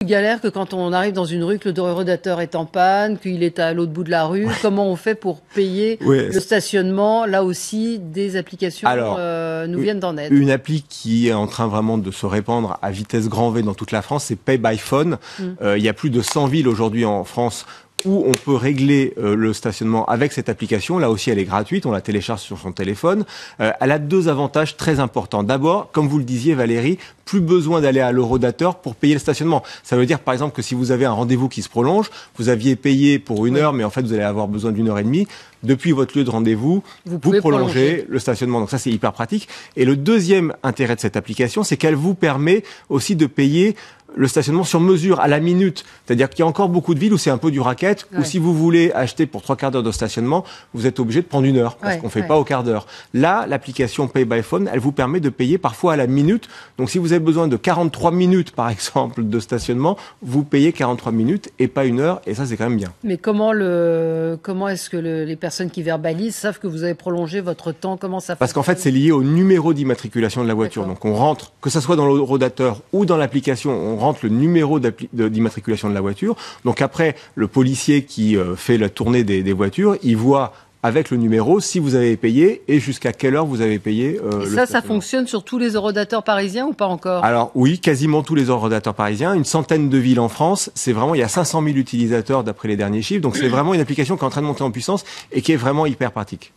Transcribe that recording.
Galère que quand on arrive dans une rue, que l'horodateur est en panne, qu'il est à l'autre bout de la rue, comment on fait pour payer le stationnement? Là aussi, des applications nous viennent en aide. Une appli qui est en train vraiment de se répandre à vitesse grand V dans toute la France, c'est Pay by Phone. Il y a plus de 100 villes aujourd'hui en France où on peut régler le stationnement avec cette application. Là aussi, elle est gratuite, on la télécharge sur son téléphone. Elle a deux avantages très importants. D'abord, comme vous le disiez Valérie, plus besoin d'aller à l'horodateur pour payer le stationnement. Ça veut dire par exemple que si vous avez un rendez-vous qui se prolonge, vous aviez payé pour 1 heure, mais en fait vous allez avoir besoin d'1h30. Depuis votre lieu de rendez-vous, vous prolongez le stationnement. Donc ça, c'est hyper pratique. Et le deuxième intérêt de cette application, c'est qu'elle vous permet aussi de payer le stationnement sur mesure, à la minute. C'est-à-dire qu'il y a encore beaucoup de villes où c'est un peu du racket, où si vous voulez acheter pour 3/4 d'heure de stationnement, vous êtes obligé de prendre 1 heure, parce qu'on ne fait pas au quart d'heure. Là, l'application Pay by Phone, elle vous permet de payer parfois à la minute. Donc si vous avez besoin de 43 minutes, par exemple, de stationnement, vous payez 43 minutes et pas 1 heure, et ça, c'est quand même bien. Mais comment est-ce que les personnes qui verbalisent savent que vous avez prolongé votre temps? Comment ça fonctionne? Parce qu'en fait, c'est lié au numéro d'immatriculation de la voiture. Donc on rentre, que ça soit dans l'horodateur ou dans l'application, on rentre le numéro d'immatriculation de la voiture. Donc après, le policier qui fait la tournée des voitures, il voit avec le numéro si vous avez payé et jusqu'à quelle heure vous avez payé ça fonctionne sur tous les horodateurs parisiens ou pas encore? Alors oui, quasiment tous les horodateurs parisiens, une centaine de villes en France. C'est vraiment, il y a 500 000 utilisateurs d'après les derniers chiffres. Donc c'est vraiment une application qui est en train de monter en puissance et qui est vraiment hyper pratique.